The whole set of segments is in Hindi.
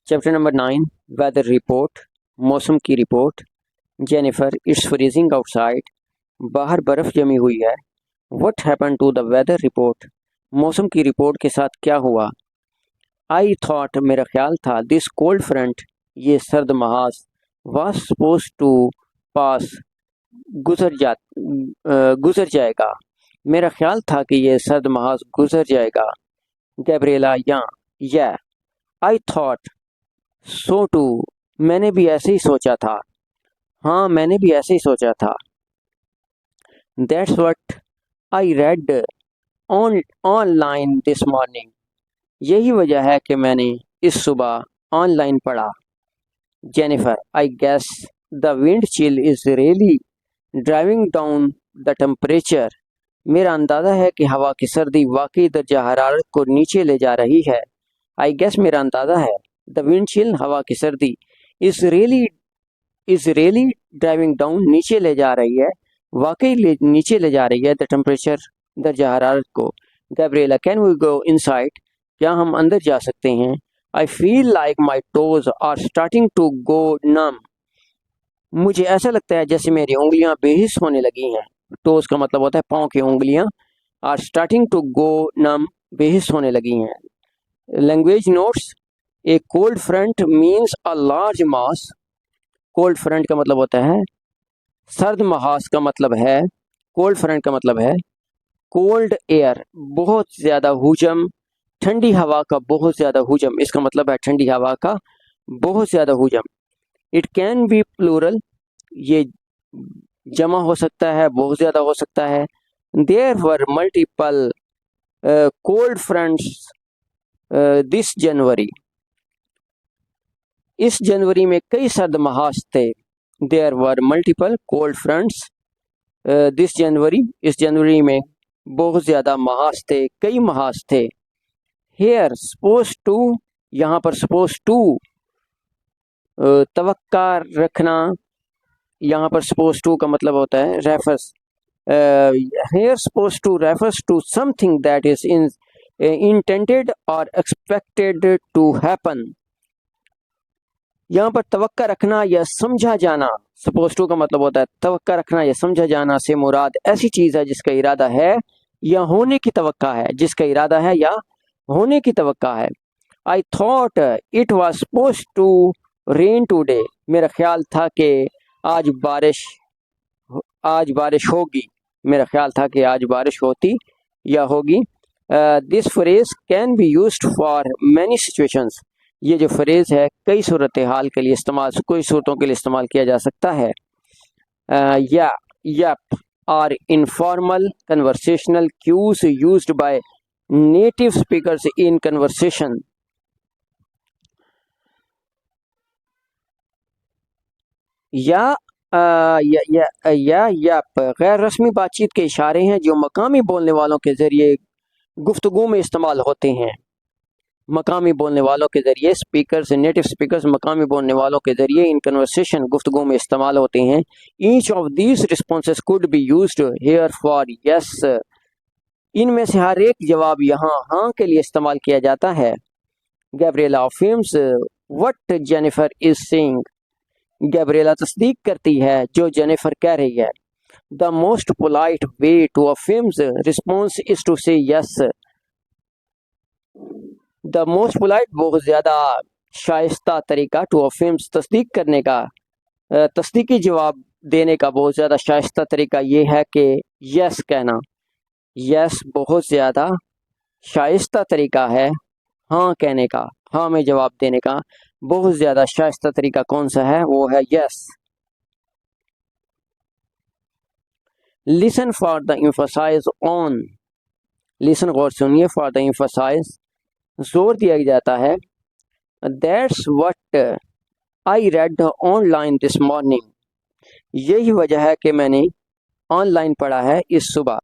चैप्टर नंबर 9 वेदर रिपोर्ट, मौसम की report. Jennifer, it's freezing outside, बाहर बर्फ जमी हुई है। What happen to the weather report, मौसम की रिपोर्ट के साथ क्या हुआ। आई थॉट, मेरा ख्याल था, दिस कोल्ड फ्रंट, ये सर्द महास, वाज सपोज टू पास, गुजर जाएगा। मेरा ख्याल था कि ये सर्द महास गुजर जाएगा। गैब्रिएला, या आई थॉट सो टू, मैंने भी ऐसे ही सोचा था। हाँ, मैंने भी ऐसे ही सोचा था। That's what I read online this morning, यही वजह है कि मैंने इस सुबह ऑनलाइन पढ़ा। Jennifer, I guess the wind chill is really driving down the temperature, मेरा अंदाज़ा है कि हवा की सर्दी वाकई दर्जा हरारत को नीचे ले जा रही है। आई गेस, मेरा अंदाज़ा है, द विंड चिल, हवा की सर्दी, इज रियली ड्राइविंग डाउन, नीचे ले जा रही है, वाकई नीचे ले जा रही है द टेम्परेचर, दर्जा हरारत को। Gabriela, can we go inside, क्या हम अंदर जा सकते हैं। I feel like my toes are starting to go numb, मुझे ऐसा लगता है जैसे मेरी उंगलियां बेहिस होने लगी हैं। टोज का मतलब होता है पाँव की उंगलियां। आर स्टार्टिंग टू गो नम, बेहिस होने लगी हैं। Language notes, A cold front means a large mass, cold front का मतलब होता है, सर्द महास का मतलब है, कोल्ड फ्रंट का मतलब है कोल्ड एयर, बहुत ज़्यादा हुजम, ठंडी हवा का बहुत ज़्यादा हुजम, इसका मतलब है ठंडी हवा का बहुत ज़्यादा हुजम। इट कैन बी प्लूरल, ये जमा हो सकता है, बहुत ज़्यादा हो सकता है। There were multiple cold fronts this January, इस जनवरी में कई सर्द महास थे। There were multiple cold fronts this January, इस जनवरी में बहुत ज़्यादा महास थे, कई महास थे। हेयर सपोज टू, यहाँ पर सपोज टू तवक्का रखना, यहाँ पर सपोज टू का मतलब होता है refers. Here suppose to refers to something that is intended और एक्सपेक्टेड टू हैपन, यहाँ पर तवक्का रखना या समझा जाना, सपोज टू का मतलब होता है तवक्का रखना या समझा जाना से मुराद ऐसी चीज़ है जिसका इरादा है या होने की तवक्का है, जिसका इरादा है या होने की तवक्का है। I thought it was suppose to rain today, मेरा ख्याल था कि आज बारिश होगी, मेरा ख्याल था कि आज बारिश होती या होगी। This phrase can be used for many situations, ये जो फ्रेज है कई सूरत हाल के लिए इस्तेमाल, कई सूरतों के लिए इस्तेमाल किया जा सकता है। Yup are informal conversational cues used by native speakers in conversation, या गैर रस्मी बातचीत के इशारे हैं जो मकामी बोलने वालों के ज़रिए गुफ्तगू में इस्तेमाल होते हैं। मकामी बोलने वालों के ज़रिए, स्पीकर्स, नेटिव स्पीकर्स मकामी बोलने वालों के ज़रिए इन कन्वर्सेशन, गुफ्तगू में इस्तेमाल होते हैं। Each of these responses could be used here for yes, इनमें से हर एक जवाब यहाँ हाँ के लिए इस्तेमाल किया जाता है। Gabriela affirms what Jennifer is saying, Gabriela तस्दीक करती है जो जेनिफर कह रही है। The most polite way to affirms response is to say yes, the most polite, बहुत ज़्यादा शाइस्ता तरीका, टू अफर्म्स, तस्दीक करने का, तस्दीकी जवाब देने का बहुत ज़्यादा शाइस्ता तरीका ये है कि यस कहना। यस बहुत ज़्यादा शाइस्ता तरीका है हाँ कहने का, हाँ में जवाब देने का बहुत ज़्यादा शाइस्ता तरीका कौन सा है, वो है yes. Listen for the emphasize on, listen गौर सुनिए, फॉर द एम्फसाइज जोर दिया जाता है। That's what I read online this morning, यही वजह है कि मैंने ऑनलाइन पढ़ा है इस सुबह।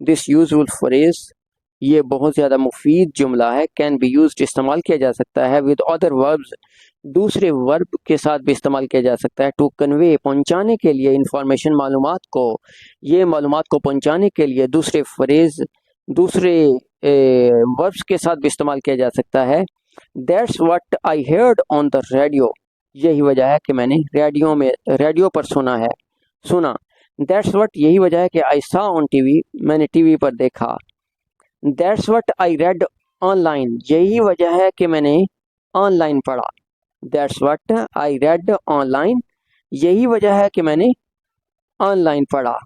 दिस यूजफुल फ्रेज, ये बहुत ज़्यादा मुफीद जुमला है। कैन बी यूज्ड, इस्तेमाल किया जा सकता है। विद अदर वर्ब्स, दूसरे वर्ब के साथ भी इस्तेमाल किया जा सकता है। टू कन्वे, पहुंचाने के लिए, इंफॉर्मेशन, मालूमात को, ये मालूमात को पहुंचाने के लिए दूसरे फ्रेज, दूसरे वर्ब्स के साथ भी इस्तेमाल किया जा सकता है। That's what I heard on the radio, यही वजह है कि मैंने रेडियो पर सुना। दैट्स व्हाट, यही वजह है कि आई सॉ ऑन टीवी, मैंने टीवी पर देखा। That's what I read online, यही वजह है कि मैंने ऑनलाइन पढ़ा। That's what I read online, यही वजह है कि मैंने ऑनलाइन पढ़ा।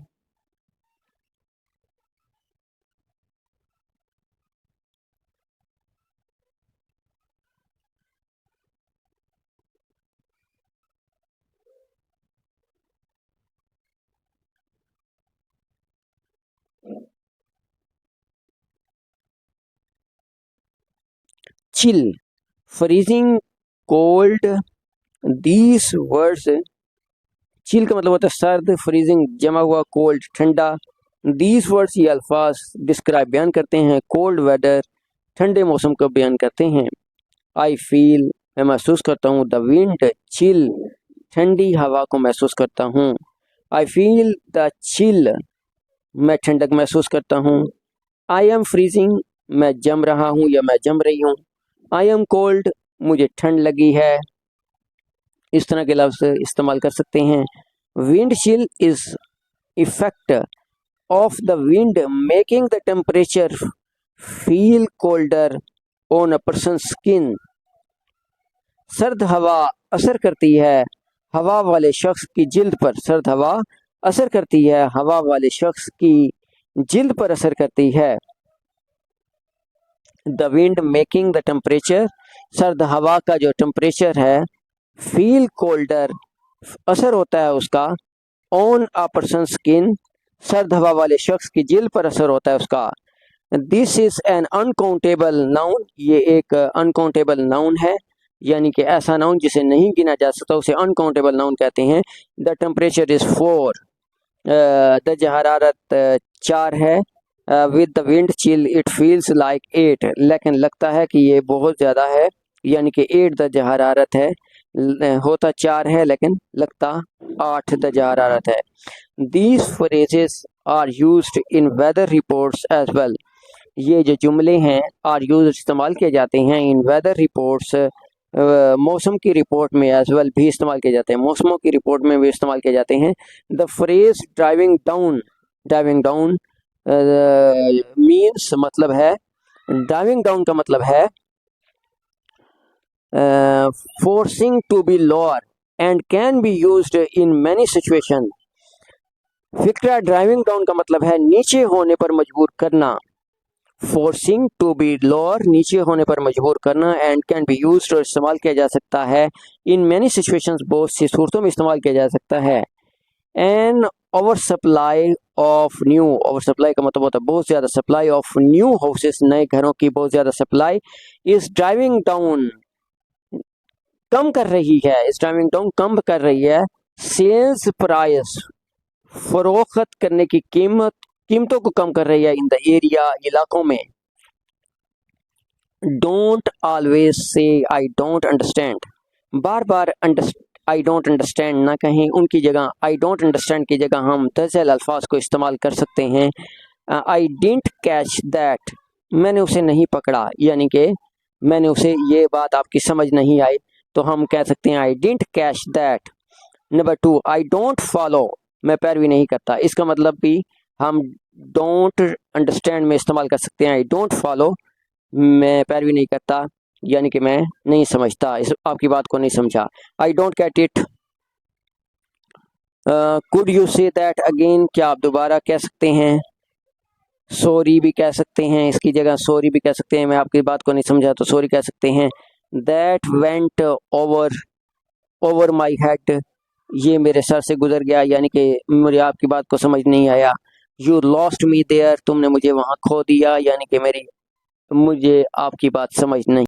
Chill, freezing, cold, these words, chill का मतलब होता है सर्द, फ्रीजिंग जमा हुआ, कोल्ड ठंडा। दीज वर्ड्स ये अल्फाज डिस्क्राइब बयान करते हैं कोल्ड वेदर, ठंडे मौसम को बयान करते हैं। आई फील, मैं महसूस करता हूँ। द विंड चिल, ठंडी हवा को महसूस करता हूँ। आई फील द चिल, मैं ठंडक महसूस करता हूँ। आई एम फ्रीजिंग, मैं जम रहा हूँ या मैं जम रही हूँ। आई एम कोल्ड, मुझे ठंड लगी है। इस तरह के लफ्ज़ इस्तेमाल कर सकते हैं। Wind chill is effect of the wind making the temperature feel colder on a person skin. सर्द हवा असर करती है हवा वाले शख्स की जिल्द पर। सर्द हवा असर करती है हवा वाले शख्स की जिल्द पर असर करती है। The wind making the temperature, सर्द हवा का जो टेम्परेचर है, फील कोल्डर, असर होता है उसका, ऑन अ पर्सन स्किन, सर्द हवा वाले शख्स की जिल्द पर असर होता है उसका। This is an uncountable noun, ये एक अनकाउंटेबल नाउन है, यानी कि ऐसा नाउन जिसे नहीं गिना जा सकता उसे अनकाउंटेबल नाउन कहते हैं। द टेम्परेचर इज 4, दर्ज हरारत 4 है। With the wind chill it feels like 8, लेकिन लगता है कि ये बहुत ज़्यादा है, यानी कि 8 दर्ज हरारत है। होता 4 है लेकिन लगता 8 दर्ज हरारत है। These phrases are used in weather reports as well, ये जो जुमले हैं आर यूज इस्तेमाल किए जाते हैं इन वेदर रिपोर्ट्स, मौसम की रिपोर्ट में एज वेल भी इस्तेमाल किए जाते हैं, मौसमों की रिपोर्ट में भी इस्तेमाल किए जाते हैं। The phrase driving down means, मतलब है, ड्राइविंग डाउन का मतलब है forcing to be lower and can be used in many situation. फिक्रा ड्राइविंग डाउन का मतलब है नीचे होने पर मजबूर करना। फोर्सिंग टू बी लोअर, नीचे होने पर मजबूर करना। एंड कैन बी यूज्ड, और इस्तेमाल किया जा सकता है इन मैनी सिचुएशंस, बहुत सी सूरतों में इस्तेमाल किया जा सकता है। An over supply of new, over supply का मतलब होता है बहुत ज़्यादा, सप्लाई ऑफ न्यू हाउसेस, नए घरों की बहुत ज़्यादा सप्लाई। इस ड्राइविंग डाउन, कम कर रही है, इस ड्राइविंग डाउन कम कर रही है सेल्स प्राइस, फरोख्त करने की कीमतों को कम कर रही है इन द एरिया, इलाकों में। Don't always say I don't understand, bar bar I don't understand ना कहें, उनकी जगह आई डोंट अंडरस्टैंड की जगह हम दर्जल अल्फाज को इस्तेमाल कर सकते हैं। आई डिडंट कैच दैट, मैंने उसे नहीं पकड़ा, यानी कि मैंने उसे, ये बात आपकी समझ नहीं आई, तो हम कह सकते हैं I didn't catch that. Number 2, I don't follow, मैं पैरवी नहीं करता, इसका मतलब भी हम डोंट अंडरस्टैंड में इस्तेमाल कर सकते हैं। आई डोंट फॉलो, मैं पैरवी नहीं करता, यानी कि मैं नहीं समझता, इस आपकी बात को नहीं समझा। I don't get it, could you say that again, क्या आप दोबारा कह सकते हैं। सॉरी भी कह सकते हैं, इसकी जगह सॉरी भी कह सकते हैं, मैं आपकी बात को नहीं समझा तो सॉरी कह सकते हैं। That went over my head, ये मेरे सर से गुजर गया, यानी कि मुझे आपकी बात को समझ नहीं आया। यू लॉस्ट मी देयर, तुमने मुझे वहाँ खो दिया, यानी कि मुझे आपकी बात समझ नहीं